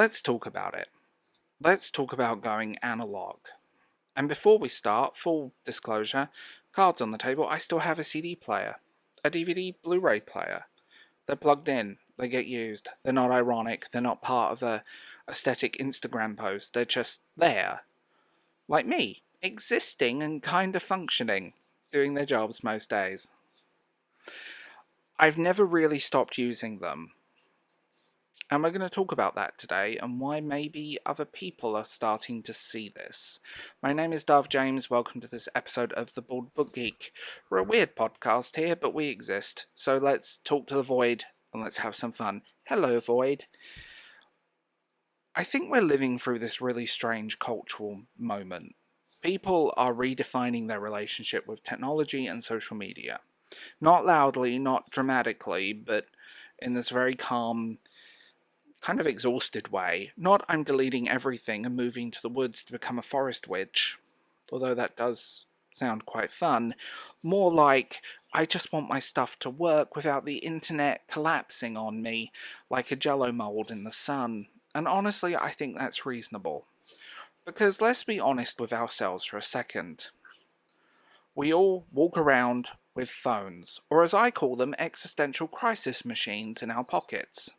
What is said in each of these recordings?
Let's talk about it. Let's talk about going analog. And before we start, full disclosure, cards on the table, I still have a CD player, a DVD Blu-ray player. They're plugged in, they get used, they're not ironic, they're not part of a aesthetic Instagram post, they're just there. Like me, existing and kinda functioning, doing their jobs most days. I've never really stopped using them. And we're going to talk about that today and why maybe other people are starting to see this. My name is Dove James. Welcome to this episode of The Bald Book Geek. We're a weird podcast here, but we exist. So let's talk to the void and let's have some fun. Hello, void. I think we're living through this really strange cultural moment. People are redefining their relationship with technology and social media. Not loudly, not dramatically, but in this very calm, kind of exhausted way. Not I'm deleting everything and moving to the woods to become a forest witch, although that does sound quite fun. More like I just want my stuff to work without the internet collapsing on me like a jello mold in the sun. And honestly, I think that's reasonable. Because let's be honest with ourselves for a second. We all walk around with phones, or as I call them, existential crisis machines in our pockets.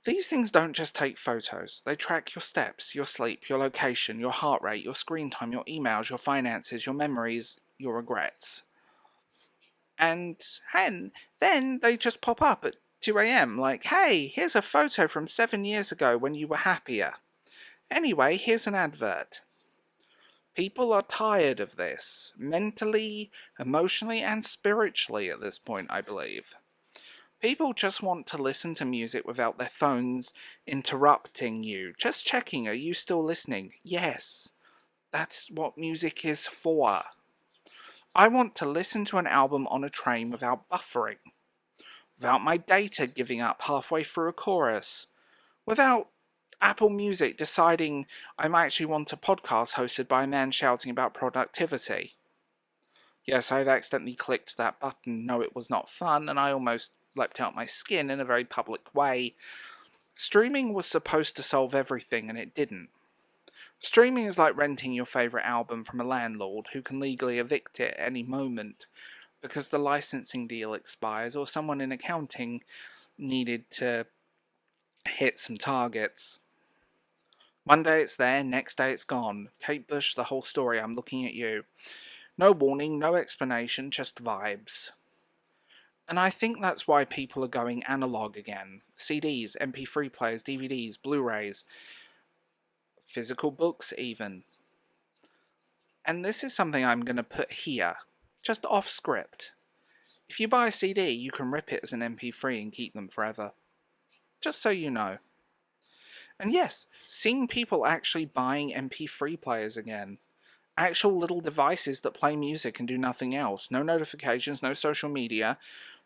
These things don't just take photos, they track your steps, your sleep, your location, your heart rate, your screen time, your emails, your finances, your memories, your regrets. And then they just pop up at 2 a.m. like, hey, here's a photo from 7 years ago when you were happier. Anyway, here's an advert. People are tired of this, mentally, emotionally, and spiritually at this point, I believe. People just want to listen to music without their phones interrupting you. Just checking, are you still listening? Yes, that's what music is for. I want to listen to an album on a train without buffering, without my data giving up halfway through a chorus, without Apple Music deciding I might actually want a podcast hosted by a man shouting about productivity. Yes, I've accidentally clicked that button. No, it was not fun, and I almost leapt out my skin in a very public way. Streaming was supposed to solve everything, and it didn't. Streaming is like renting your favourite album from a landlord who can legally evict it at any moment because the licensing deal expires or someone in accounting needed to hit some targets. One day it's there, next day it's gone. Kate Bush, the whole story, I'm looking at you. No warning, no explanation, just vibes. And I think that's why people are going analog again. CDs, MP3 players, DVDs, Blu-rays, physical books even. And this is something I'm going to put here, just off script. If you buy a CD, you can rip it as an MP3 and keep them forever. Just so you know. And yes, seeing people actually buying MP3 players again. Actual little devices that play music and do nothing else. No notifications, no social media,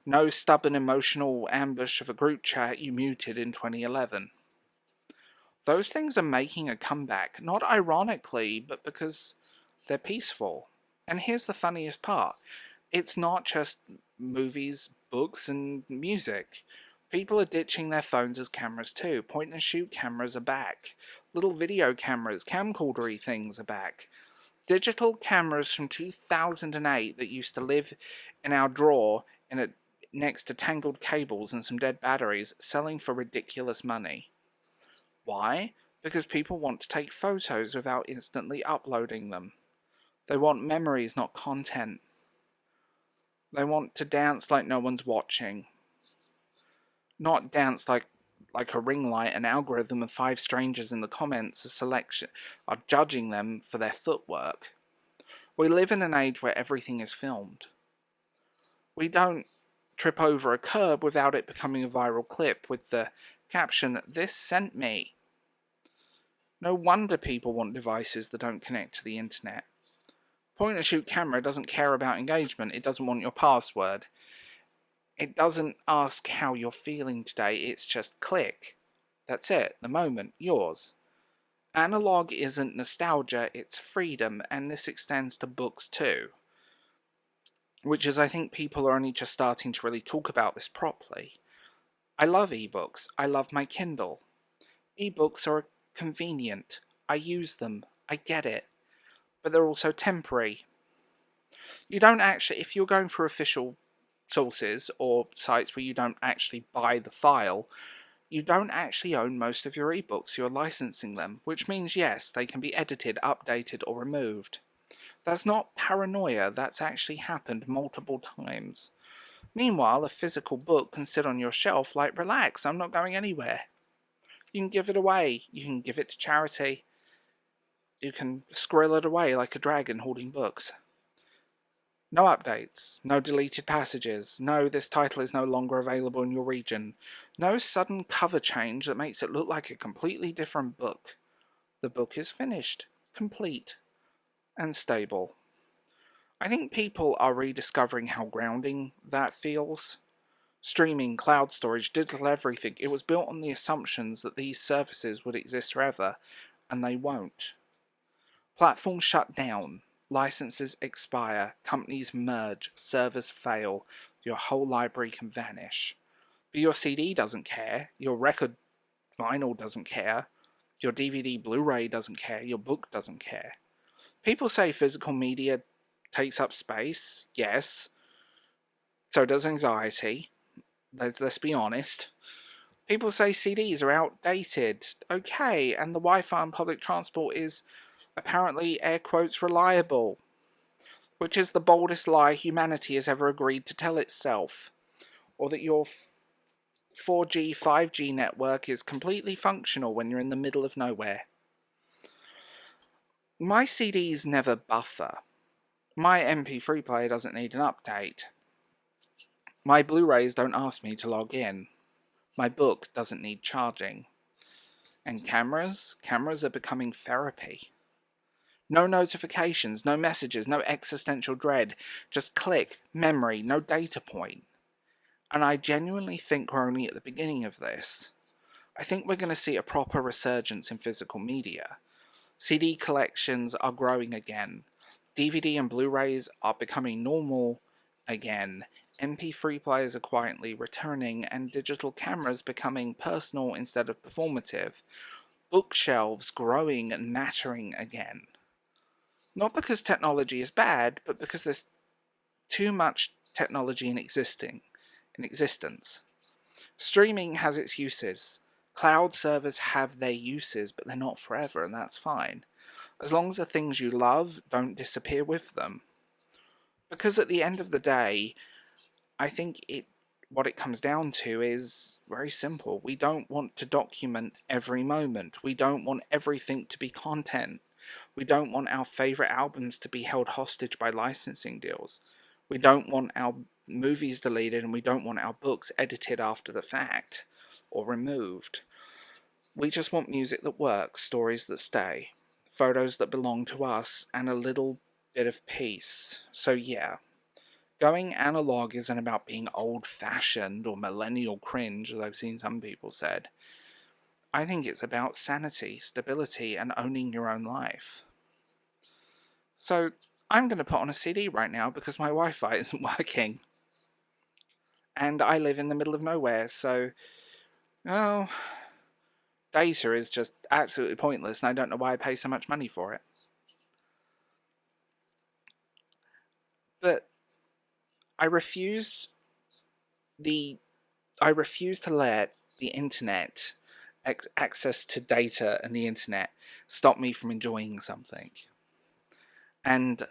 no stubborn emotional ambush of a group chat you muted in 2011. Those things are making a comeback, not ironically, but because they're peaceful. And here's the funniest part. It's not just movies, books, and music. People are ditching their phones as cameras too. Point and shoot cameras are back. Little video cameras, camcordery things are back. Digital cameras from 2008 that used to live in our drawer next to tangled cables and some dead batteries, selling for ridiculous money. Why? Because people want to take photos without instantly uploading them. They want memories, not content. They want to dance like no one's watching. Not dance like a ring light, an algorithm of 5 strangers in the comments are judging them for their footwork. We live in an age where everything is filmed. We don't trip over a curb without it becoming a viral clip with the caption, "This sent me." No wonder people want devices that don't connect to the internet. Point and shoot camera doesn't care about engagement, it doesn't want your password. It doesn't ask how you're feeling today, it's just click. That's it, the moment, yours. Analogue isn't nostalgia, it's freedom, and this extends to books too. Which is, I think people are only just starting to really talk about this properly. I love ebooks, I love my Kindle. Ebooks are convenient. I use them. I get it. But they're also temporary. You don't actually, if you're going for official sources or sites where you don't actually buy the file, you don't actually own most of your ebooks. You're licensing them, which means yes, they can be edited, updated, or removed. That's not paranoia, that's actually happened multiple times. Meanwhile, a physical book can sit on your shelf like, relax, I'm not going anywhere. You can give it away, you can give it to charity, you can squirrel it away like a dragon hoarding books. No updates, no deleted passages, no this title is no longer available in your region, no sudden cover change that makes it look like a completely different book. The book is finished, complete, and stable. I think people are rediscovering how grounding that feels. Streaming, cloud storage, digital everything, it was built on the assumptions that these services would exist forever, and they won't. Platforms shut down, licenses expire, companies merge, servers fail, your whole library can vanish. But your CD doesn't care, your record vinyl doesn't care, your DVD Blu-ray doesn't care, your book doesn't care. People say physical media takes up space, yes. So does anxiety. Let's be honest. People say CDs are outdated. Okay, and the Wi-Fi on public transport is apparently, air quotes, reliable. Which is the boldest lie humanity has ever agreed to tell itself. Or that your 4G, 5G network is completely functional when you're in the middle of nowhere. My CDs never buffer. My MP3 player doesn't need an update. My Blu-rays don't ask me to log in. My book doesn't need charging. And cameras? Cameras are becoming therapy. No notifications, no messages, no existential dread. Just click, memory, no data point. And I genuinely think we're only at the beginning of this. I think we're going to see a proper resurgence in physical media. CD collections are growing again. DVD and Blu-rays are becoming normal again. MP3 players are quietly returning, and digital cameras becoming personal instead of performative. Bookshelves growing and mattering again. Not because technology is bad, but because there's too much technology in existence. Streaming has its uses. Cloud servers have their uses, but they're not forever, and that's fine. As long as the things you love don't disappear with them. Because at the end of the day, I think what it comes down to is very simple. We don't want to document every moment. We don't want everything to be content. We don't want our favourite albums to be held hostage by licensing deals. We don't want our movies deleted, and we don't want our books edited after the fact or removed. We just want music that works, stories that stay, photos that belong to us, and a little bit of peace. So yeah, going analog isn't about being old-fashioned or millennial cringe, as I've seen some people said. I think it's about sanity, stability, and owning your own life. So I'm going to put on a CD right now because my Wi-Fi isn't working. And I live in the middle of nowhere, so, well, data is just absolutely pointless, and I don't know why I pay so much money for it. But I refuse to let the internet, access to data and the internet, stop me from enjoying something. And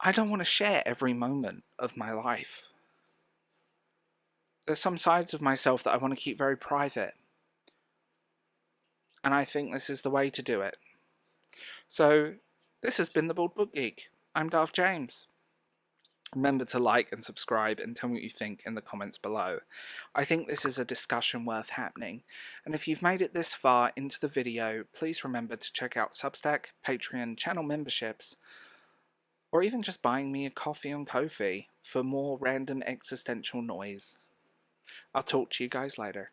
I don't want to share every moment of my life. There's some sides of myself that I want to keep very private. And I think this is the way to do it. So, this has been The Bald Book Geek. I'm Darth James. Remember to like and subscribe and tell me what you think in the comments below. I think this is a discussion worth happening. And if you've made it this far into the video, please remember to check out Substack, Patreon, channel memberships, or even just buying me a coffee on Ko-fi for more random existential noise. I'll talk to you guys later.